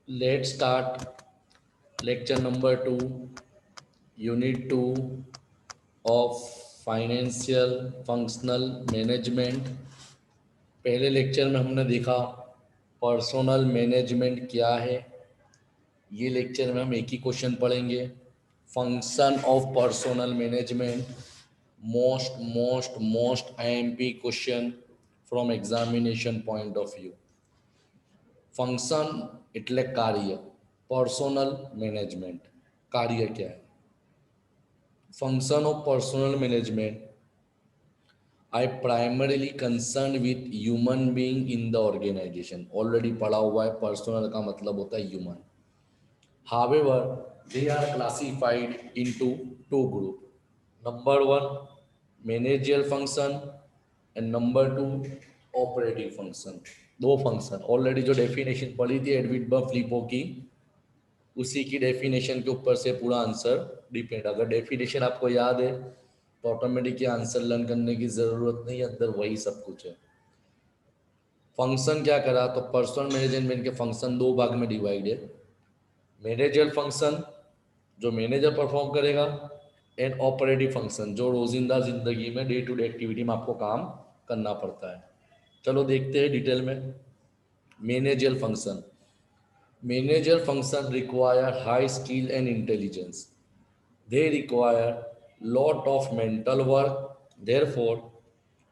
Let's start lecture number 2, unit 2 of financial functional management। पहले lecture में हमने देखा पर्सनल मैनेजमेंट क्या है। ये लेक्चर में हम एक ही क्वेश्चन पढ़ेंगे, function of personnel management. Most IMP question from examination point of view. Function એટલે કાર્ય, पर्सनल मैनेजमेंट कार्य क्या है। Function of personnel management I primarily concern with human being in the organization. Already पढ़ा हुआ है, पर्सनल का मतलब होता है human. However they are classified into two group. Number one managerial function and number two operating function. दो function already जो definition पढ़ी थी एडविन बर्फ की, उसी की डेफिनेशन के ऊपर से पूरा आंसर डिपेंड। अगर डेफिनेशन आपको याद है तो ऑटोमेटिक आंसर लर्न करने की ज़रूरत नहीं, अंदर वही सब कुछ है। फंक्शन क्या करा तो पर्सनल मैनेजमेंट के फंक्शन दो भाग में डिवाइड है। मैनेजर फंक्शन जो मैनेजर परफॉर्म करेगा, एंड ऑपरेटिव फंक्शन जो रोजिंदा जिंदगी में डे टू डे एक्टिविटी में आपको काम करना पड़ता है। चलो देखते हैं डिटेल में। Manager function, manager function require high skill and intelligence. They require lot of mental work. Therefore,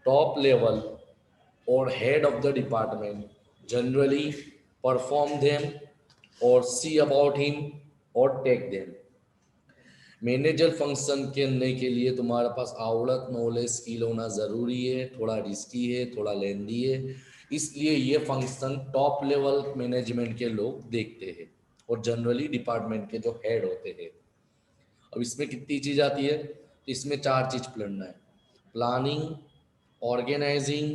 top level or head of the department generally perform them or see about him or take them. Manager function करने के लिए तुम्हारे पास आवड़त knowledge skill होना ज़रूरी है। थोड़ा risky है, थोड़ा लेंदी है, इसलिए ये फंक्शन टॉप लेवल मैनेजमेंट के लोग देखते हैं और जनरली डिपार्टमेंट के जो हेड होते हैं। अब इसमें कितनी चीज़ आती है तो इसमें चार चीज़ पढ़ना है: प्लानिंग, ऑर्गेनाइजिंग,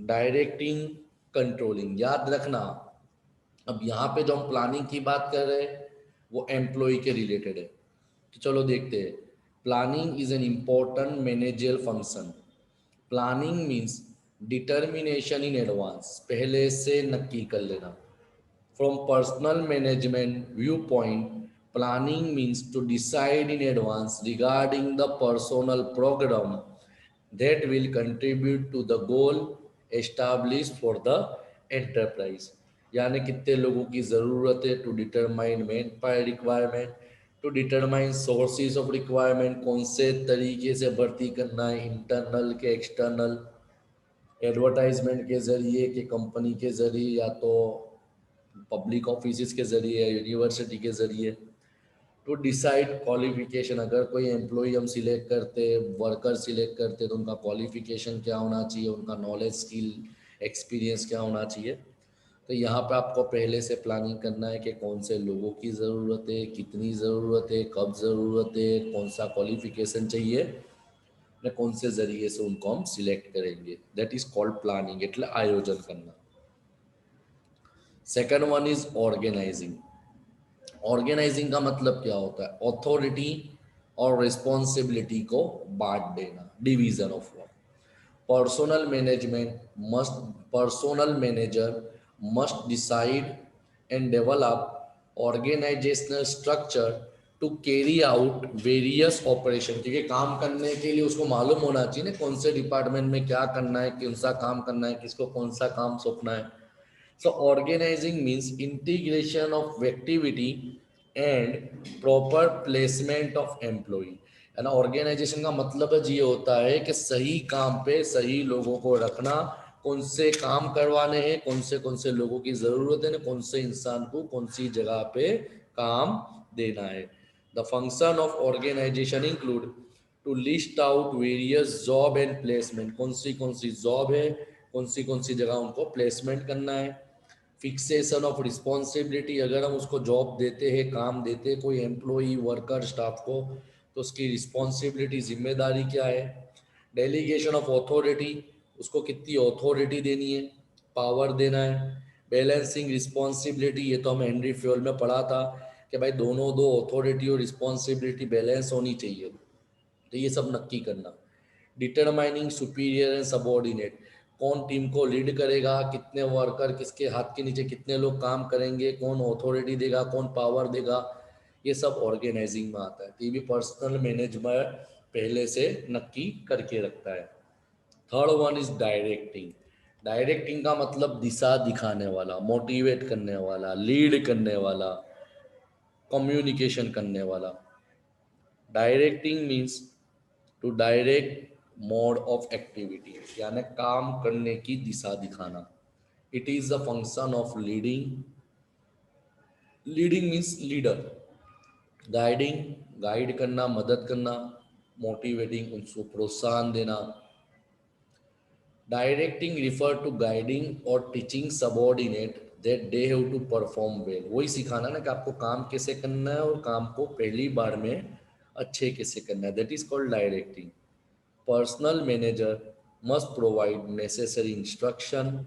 डायरेक्टिंग, कंट्रोलिंग। याद रखना, अब यहाँ पे जो हम प्लानिंग की बात कर रहे हैं वो एम्प्लॉय के रिलेटेड है। तो चलो देखते हैं। Planning is an important managerial function. Planning means determination in advance, पहले से नक्की कर लेना। From personnel management view point, planning means to decide in advance regarding the personnel program that will contribute to the goal established for the enterprise। यानी कितने लोगों की ज़रूरत है, to determine man power requirement, to determine sources of requirement, कौन से तरीके से भर्ती करना है, इंटरनल के एक्सटर्नल, एडवर्टाइजमेंट के ज़रिए कि कंपनी के ज़रिए या तो पब्लिक ऑफिस के ज़रिए या यूनिवर्सिटी के ज़रिए। टू डिसाइड क्वालिफिकेशन, अगर कोई एम्प्लॉय हम सिलेक्ट करते, वर्कर सिलेक्ट करते तो उनका क्वालिफिकेशन क्या होना चाहिए, उनका नॉलेज स्किल एक्सपीरियंस क्या होना चाहिए। तो यहाँ पे आपको पहले से प्लानिंग करना है कि कौन से लोगों की ज़रूरत है, कितनी ज़रूरत है, कब ज़रूरत है, कौन सा क्वालिफिकेशन चाहिए, या कौन से ज़रिए से उनको हम सिलेक्ट करेंगे। दैट इज़ कॉल्ड प्लानिंग, એટલે आयोजन करना। Second one is organizing. Organizing का मतलब क्या होता है? अथॉरिटी और रिस्पॉन्सिबिलिटी को बांट देना, division of work. Personnel management must personnel manager must decide and develop organizational structure to carry out various operation. क्योंकि काम करने के लिए उसको मालूम होना चाहिए ना कौन से डिपार्टमेंट में क्या करना है, कौन सा काम करना है, किसको कौन सा काम सौंपना है। So organizing means integration of activity and proper placement of employee। है ना, ऑर्गेनाइजेशन का मतलब है ये होता है कि सही काम पे सही लोगों को रखना, कौन से काम करवाने हैं, कौन से लोगों की ज़रूरत है ना, कौन से इंसान को कौन सी जगह पे काम देना है। The function of organization include to list out various job and placement, कौन सी जॉब है, कौन सी जगह उनको प्लेसमेंट करना है। फिक्सेशन ऑफ रिस्पॉन्सिबिलिटी, अगर हम उसको जॉब देते हैं, काम देते हैं कोई एम्प्लॉई वर्कर स्टाफ को, तो उसकी रिस्पॉन्सिबिलिटी जिम्मेदारी क्या है। डेलीगेशन ऑफ अथॉरिटी, उसको कितनी अथॉरिटी देनी है, पावर देना है। बैलेंसिंग रिस्पॉन्सिबिलिटी, ये तो हम हेनरी फ्योल में पढ़ा था कि भाई दोनों दो अथॉरिटी और रिस्पॉन्सिबिलिटी बैलेंस होनी चाहिए, तो ये सब नक्की करना। डिटरमाइनिंग सुपीरियर एंड सबॉर्डिनेट, कौन टीम को लीड करेगा, कितने वर्कर, किसके हाथ के नीचे कितने लोग काम करेंगे, कौन अथॉरिटी देगा, कौन पावर देगा, ये सब ऑर्गेनाइजिंग में आता है। तो ये भी पर्सनल मैनेजमेंट पहले से नक्की करके रखता है। Third one is directing. Directing का मतलब दिशा दिखाने वाला, मोटिवेट करने वाला, लीड करने वाला, कम्युनिकेशन करने वाला। Directing means to direct mode of activity, यानी काम करने की दिशा दिखाना। It is the function of leading. Leading means leader, guiding guide करना, मदद करना, मोटिवेटिंग उनको प्रोत्साहन देना। डायरेक्टिंग रिफर टू गाइडिंग और teaching subordinate that they have to perform well. वही सिखाना ना कि आपको काम कैसे करना है और काम को पहली बार में अच्छे कैसे करना है, that is called directing. Personal manager must provide necessary instruction,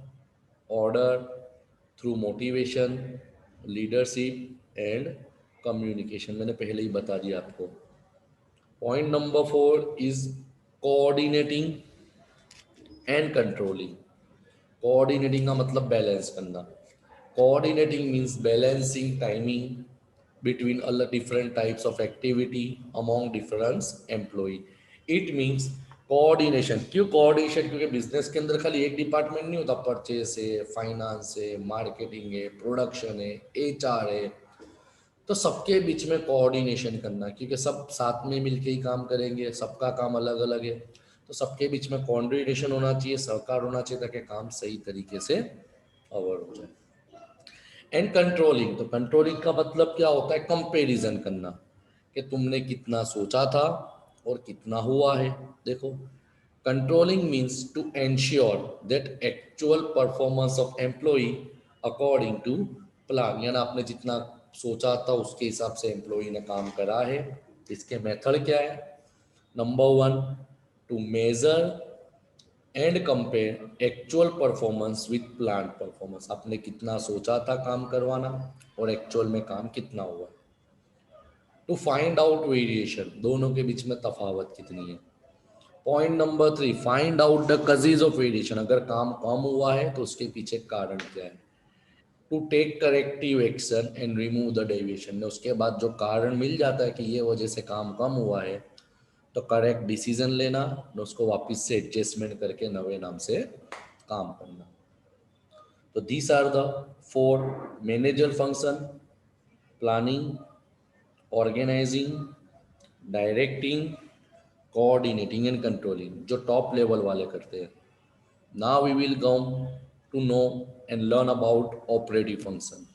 order through motivation, leadership and communication. मैंने पहले ही बता दिया आपको। Point number 4 is coordinating and controlling. Coordinating का मतलब बैलेंस करना। Coordinating means balancing timing between all the different types of activity among different employee. It means coordination. क्यों coordination? क्योंकि बिजनेस के अंदर खाली एक डिपार्टमेंट नहीं होता, परचेस है, फाइनेंस है, मार्केटिंग है, प्रोडक्शन है, एचआर है। तो सबके बीच में कोऑर्डिनेशन करना, क्योंकि सब साथ में मिलके ही काम करेंगे, सबका काम अलग अलग है, तो सबके बीच में कोऑर्डिनेशन होना चाहिए, सहकार होना चाहिए, ताकि काम सही तरीके से अवर हो जाए। एंड कंट्रोलिंग, तो कंट्रोलिंग का मतलब क्या होता है? कंपैरिजन करना कि तुमने कितना सोचा था और कितना हुआ है। देखो, controlling means to ensure that actual performance of employee according to plan, यानी आपने जितना सोचा था उसके हिसाब से एम्प्लॉय ने काम करा है। इसके मेथड क्या है? Number 1, to measure and compare actual performance with plan performance. आपने कितना सोचा था काम करवाना और एक्चुअल में काम कितना हुआ। टू फाइंड आउट वेरिएशन, दोनों के बीच में तफावत कितनी है। Point number 3, find out the causes of variation. अगर काम कम हुआ है तो उसके पीछे कारण क्या है। To take corrective action and remove the deviation. उसके बाद जो कारण मिल जाता है कि ये वजह से काम कम हुआ है, तो करेक्ट डिसीजन लेना, उसको वापस से एडजस्टमेंट करके नवे नाम से काम करना। तो these are the 4 manager function: planning, organizing, directing, coordinating and controlling, जो टॉप लेवल वाले करते हैं। Now we will go to know and learn about operative function.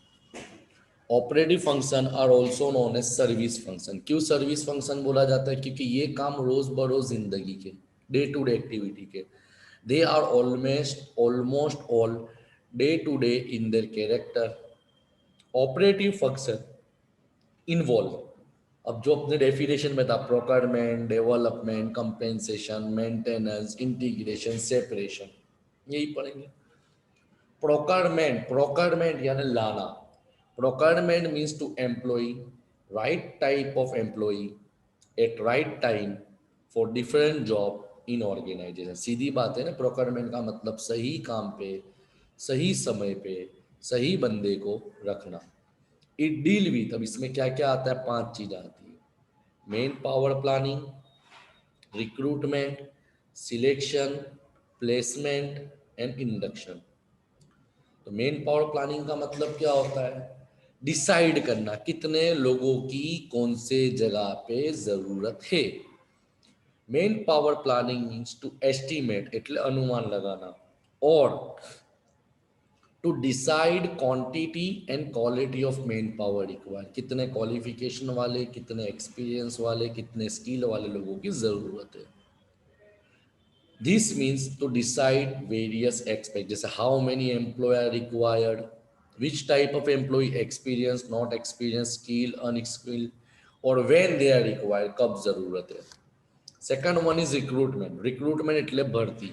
Operative function are also known as service function. क्यों service function बोला जाता है? क्योंकि ये काम रोज बरोज जिंदगी के, डे टू डे एक्टिविटी के, they are almost all day to day in their character. Operative function involve, अब जो अपने डेफिनेशन में था, procurement, development, compensation, maintenance, integration, separation, यही पढ़ेंगे। प्रोक्योरमेंट यानी लाना। Procurement means to employ right type of employ at right time for different job in organization. सीधी बात है ना, प्रोक्योरमेंट का मतलब सही काम पे, सही समय पे, सही बंदे को रखना। इट डील विथ, अब इसमें क्या क्या आता है? 5 चीज आती है: man power planning, recruitment, selection, placement and induction. तो मेन पावर प्लानिंग का मतलब क्या होता है? डिसाइड करना कितने लोगों की कौन से जगह पे जरूरत है। Man power planning means to estimate, એટલે अनुमान लगाना, और to decide quantity and quality of man power required, कितने क्वालिफिकेशन वाले, कितने एक्सपीरियंस वाले, कितने स्किल वाले लोगों की जरूरत है। This means to decide various aspects, जैसे how many employee are required, which type of employee, experience, not experience, skill, unskilled, और when they are required, कब जरूरत है। Second one is recruitment. Recruitment એટલે ભરતી.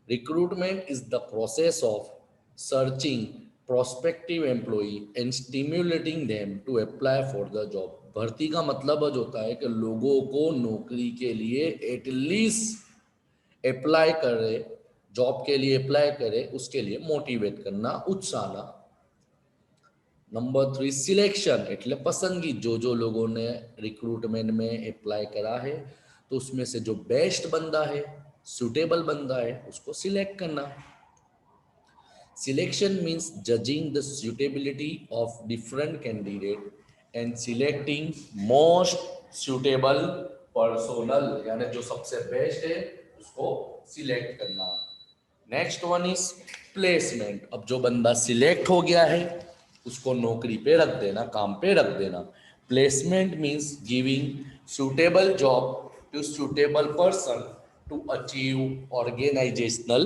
Recruitment is the process of searching prospective employee and stimulating them to apply for the job. भर्ती का मतलब होता है कि लोगों को नौकरी के लिए एटलीस्ट अप्लाई करे, जॉब के लिए अप्लाई करे उसके लिए मोटिवेट करना, उत्साहना। नंबर 3 सिलेक्शन એટલે પસંદગી, जो लोगों ने रिक्रूटमेंट में अप्लाई करा है तो उसमें से जो बेस्ट बंदा है, सुटेबल बंदा है, उसको सिलेक्ट करना। Selection means judging the suitability of different candidate and selecting most suitable personnel, यानी जो सबसे बेस्ट है उसको सिलेक्ट करना। Next one is placement. अब जो बंदा सिलेक्ट हो गया है उसको नौकरी पे रख देना, काम पे रख देना। Placement means giving suitable job to suitable person to achieve organizational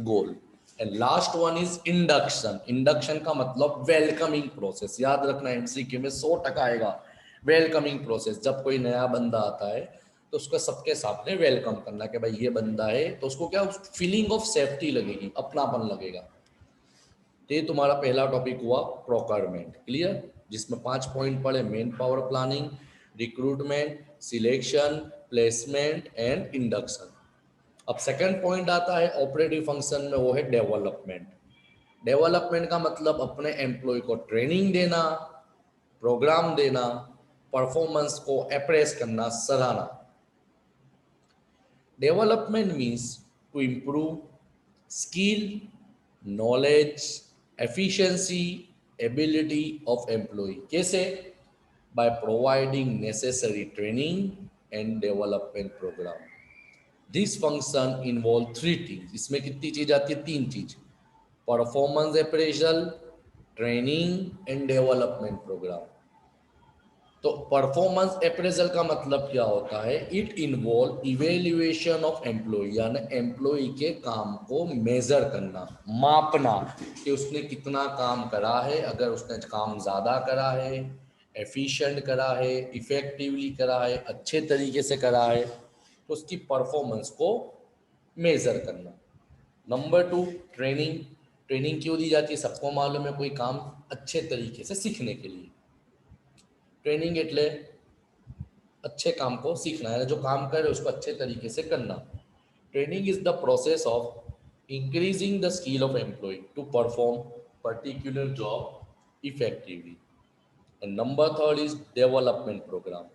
goal. And last one is induction. Induction का मतलब वेलकमिंग प्रोसेस। याद रखना, एमसीक्यू में 100% आएगा। वेलकमिंग प्रोसेस, जब कोई नया बंदा आता है तो उसका सबके सामने वेलकम करना कि भाई ये बंदा है, तो उसको क्या फीलिंग ऑफ सेफ्टी लगेगी, अपनापन लगेगा। तो ये तुम्हारा पहला टॉपिक हुआ प्रोक्योरमेंट, क्लियर, जिसमें 5 पॉइंट पड़े, main power planning, recruitment, selection, placement and induction. अब सेकंड पॉइंट आता है ऑपरेटिव फंक्शन में, वो है डेवलपमेंट। डेवलपमेंट का मतलब अपने एम्प्लॉय को ट्रेनिंग देना, प्रोग्राम देना, परफॉर्मेंस को अप्रेस करना, सराहना। Development means to improve skill, knowledge, efficiency, ability of employ. कैसे? By providing necessary training and development program. This function involve 3 things. इसमें कितनी चीज आती है? 3 चीज। Performance appraisal, training and development program. तो परफॉर्मेंस अप्रेजल का मतलब क्या होता है? It involve evaluation of employ, यानी एम्प्लॉय के काम को मेजर करना, मापना कि उसने कितना काम करा है। अगर उसने काम ज़्यादा करा है, एफिशिएंट करा है, इफेक्टिवली करा है, अच्छे तरीके से करा है, तो उसकी परफॉर्मेंस को मेजर करना। Number 2 training. ट्रेनिंग क्यों दी जाती है? सबको मालूम है, कोई काम अच्छे तरीके से सीखने के लिए। ट्रेनिंग એટલે अच्छे काम को सीखना है, जो काम करे उसको अच्छे तरीके से करना। Training is the process of increasing the skill of employee to perform particular job effectively. And number 3 is development program.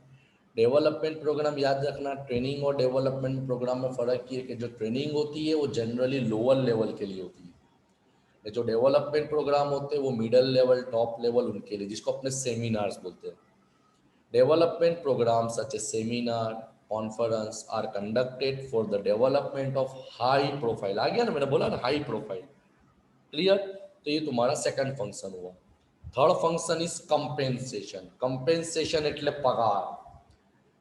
Development program याद रखना, ट्रेनिंग और डेवलपमेंट प्रोग्राम में फ़र्क ये है कि जो ट्रेनिंग होती है वो जनरली लोअर लेवल के लिए होती है, जो डेवलपमेंट प्रोग्राम होते हैं वो मिडल लेवल, टॉप लेवल उनके लिए, जिसको अपने सेमिनार्स बोलते हैं। Development programs such as seminar, conference are conducted for the development of high profile। आ गया ना, मैंने बोला ना हाई प्रोफाइल, क्लियर। तो ये तुम्हारा सेकंड फंक्शन हुआ। Third function is compensation. Compensation એટલે पगार।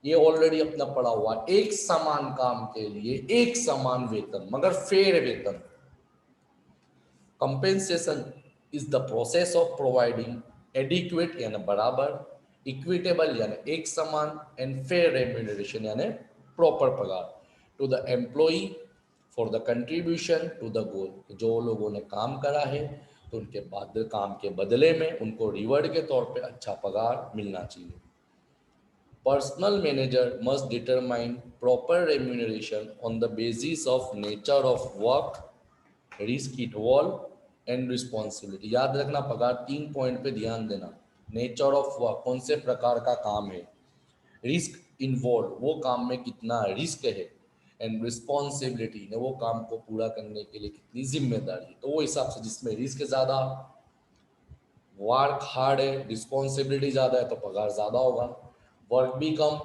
ये ऑलरेडी अपना पड़ा हुआ, एक समान काम के लिए एक समान वेतन, मगर फेयर वेतन। Compensation is the process of providing adequate यानी बराबर, इक्विटेबल यानी एक समान, एंड फेयर रेम्यूनरेशन यानी प्रॉपर पगार to the employee for the contribution to the goal. जो लोगों ने काम करा है तो उनके बाद काम के बदले में उनको रिवॉर्ड के तौर पे अच्छा पगार मिलना चाहिए। Personal manager must determine proper remuneration on the basis of nature of work, risk involve and responsibility. याद रखना, पगार 3 पॉइंट पे ध्यान देना। नेचर ऑफ वर्क, कौन से प्रकार का काम है, रिस्क इन्वॉल्व, वो काम में कितना रिस्क है, एंड रिस्पॉन्सिबिलिटी ने वो काम को पूरा करने के लिए कितनी जिम्मेदारी। तो वो हिसाब से जिसमें रिस्क ज़्यादा, वर्क हार्ड है, रिस्पॉन्सिबिलिटी ज़्यादा है तो पगार ज़्यादा होगा। वर्क भी कम,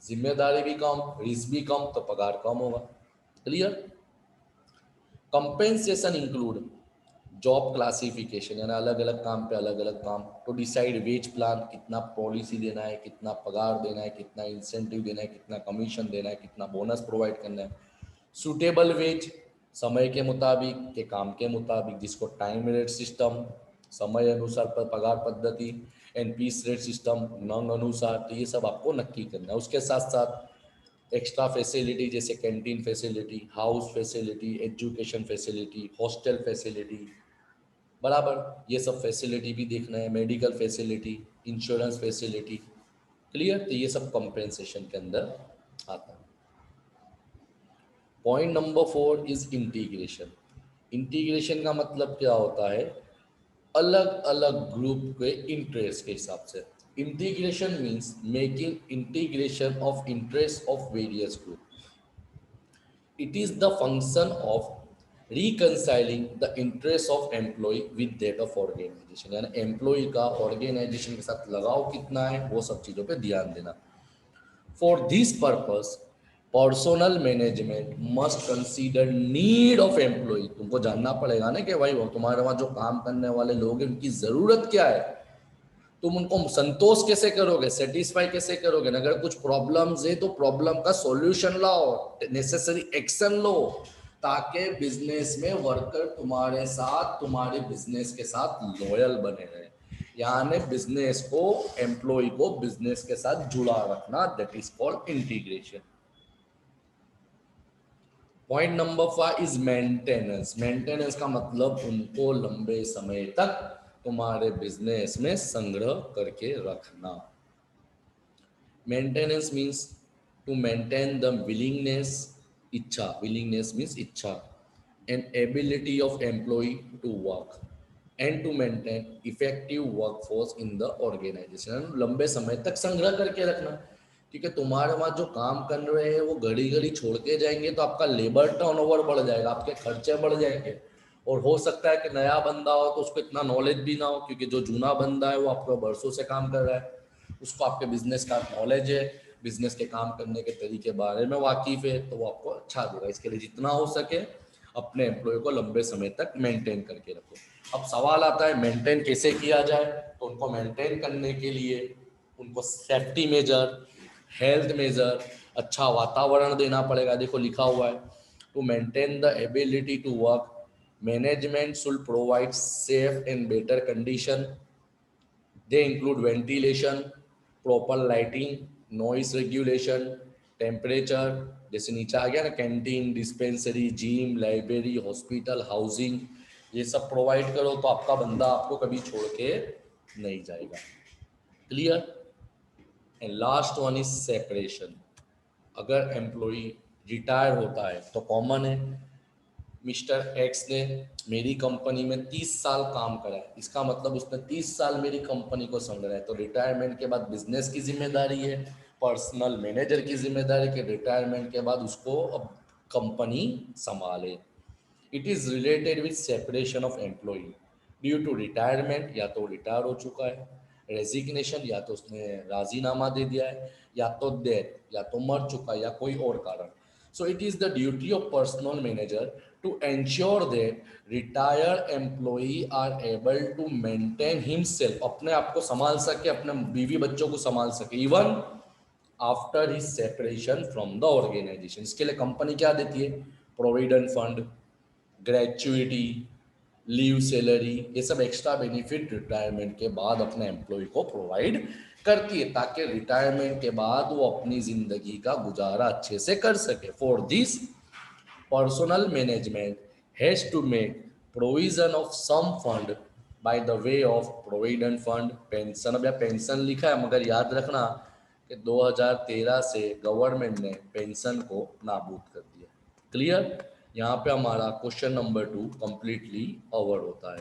जिम्मेदारी भी कम, रिस्क भी कम, तो पगार कम होगा। Clear. Compensation include job classification, यानी अलग अलग काम पे अलग अलग काम, टू डिसाइड वेज प्लान, कितना पॉलिसी देना है, कितना पगार देना है, कितना इंसेंटिव देना है, कितना कमीशन देना है, कितना बोनस प्रोवाइड करना है। सूटेबल वेज, समय के मुताबिक के काम के मुताबिक, जिसको टाइम रेट सिस्टम, समय अनुसार पर पगार पद्धति, एंड पीस रेट सिस्टम नंग अनुसार। तो ये सब आपको नक्की करना है। उसके साथ साथ एक्स्ट्रा फैसिलिटी जैसे canteen facility, house facility, education facility, hostel facility, बराबर ये सब फैसिलिटी भी देखना है। Medical facility, insurance facility, clear. तो ये सब कंपेंसेशन के अंदर आता है। Point number 4 is integration. Integration का मतलब क्या होता है? अलग अलग ग्रुप के इंटरेस्ट के हिसाब से। Integration means making integration of interest of various group. It is the function of reconciling the interest of employee with that of organization। यानी एम्प्लॉय का ऑर्गेनाइजेशन के साथ लगाव कितना है, वो सब चीज़ों पे ध्यान देना। For this purpose personnel management must consider need of employee. तुमको जानना पड़ेगा ना कि भाई वो तुम्हारे वहाँ जो काम करने वाले लोग हैं उनकी ज़रूरत क्या है, तुम उनको संतोष कैसे करोगे, सेटिस्फाई कैसे करोगे। अगर कुछ प्रॉब्लम्स है तो प्रॉब्लम का सॉल्यूशन लाओ, नेसेसरी एक्शन लो, ताकि बिजनेस में वर्कर तुम्हारे साथ, तुम्हारे बिजनेस के साथ लॉयल बने रहे। यानी बिजनेस को, एम्प्लॉय को बिजनेस के साथ जुड़ा रखना, that is called integration. Point number 5 is maintenance. Maintenance का मतलब उनको लंबे समय तक तुम्हारे बिजनेस में संग्रह करके रखना। Maintenance means to maintain the willingness, इच्छा, विलिंगनेस मीन्स इच्छा, and ability of employee to work and to maintain effective workforce in the organization. लंबे समय तक संग्रह करके रखना, क्योंकि तुम्हारे वहाँ जो काम कर रहे हैं वो घड़ी घड़ी छोड़ के जाएंगे तो आपका लेबर टर्नओवर बढ़ जाएगा, आपके खर्चे बढ़ जाएंगे। और हो सकता है कि नया बंदा हो तो उसको इतना नॉलेज भी ना हो, क्योंकि जो जूना बंदा है वो आपको बरसों से काम कर रहा है, उसको आपके बिजनेस का नॉलेज है, बिजनेस के काम करने के तरीके बारे में वाकिफ है, तो वो आपको अच्छा देगा। इसके लिए जितना हो सके अपने एम्प्लॉय को लंबे समय तक मेंटेन करके रखो। अब सवाल आता है मेंटेन कैसे किया जाए, तो उनको मेंटेन करने के लिए उनको सेफ्टी मेजर, हेल्थ मेजर, अच्छा वातावरण देना पड़ेगा। देखो लिखा हुआ है, to maintain the ability to work management should provide safe and better condition. They include ventilation, proper lighting, noise regulation, temperature, जैसे नीचे आ गया ना, canteen, dispensary, gym, library, hospital, housing, ये सब प्रोवाइड करो तो आपका बंदा आपको कभी छोड़ के नहीं जाएगा। Clear? And last one is separation. अगर एम्प्लॉय रिटायर होता है तो कॉमन है, मिस्टर एक्स ने मेरी कंपनी में 30 साल काम करा है, इसका मतलब उसने 30 साल मेरी कंपनी को संभाला है, तो रिटायरमेंट के बाद बिजनेस की जिम्मेदारी है, पर्सनल मैनेजर की जिम्मेदारी कि रिटायरमेंट के बाद उसको अब कंपनी संभाले। It is related with separation of employee due to retirement, या तो रिटायर हो चुका है, रेजिग्नेशन, या तो उसने राजीनामा दे दिया है, या तो डेथ, या तो मर चुका है, या कोई और कारण। So it is the duty of personnel manager to ensure that retired employee are able to maintain himself, अपने आप को संभाल सके, अपने बीवी बच्चों को संभाल सके, even after his separation from the organization. इसके लिए कंपनी क्या देती है? Provident fund, gratuity, leave, salary, ये सब एक्स्ट्रा बेनिफिट रिटायरमेंट के बाद अपने एम्प्लॉय को प्रोवाइड करती है, ताकि रिटायरमेंट के बाद वो अपनी जिंदगी का गुजारा अच्छे से कर सके। For this personnel management has to make provision of some fund by the way of provident fund, pension. अब यहाँ पेंशन लिखा है, मगर याद रखना कि 2013 से गवर्नमेंट ने पेंशन को नाबूद कर दिया। क्लियर? यहाँ पे हमारा क्वेश्चन नंबर 2 कंप्लीटली ओवर होता है।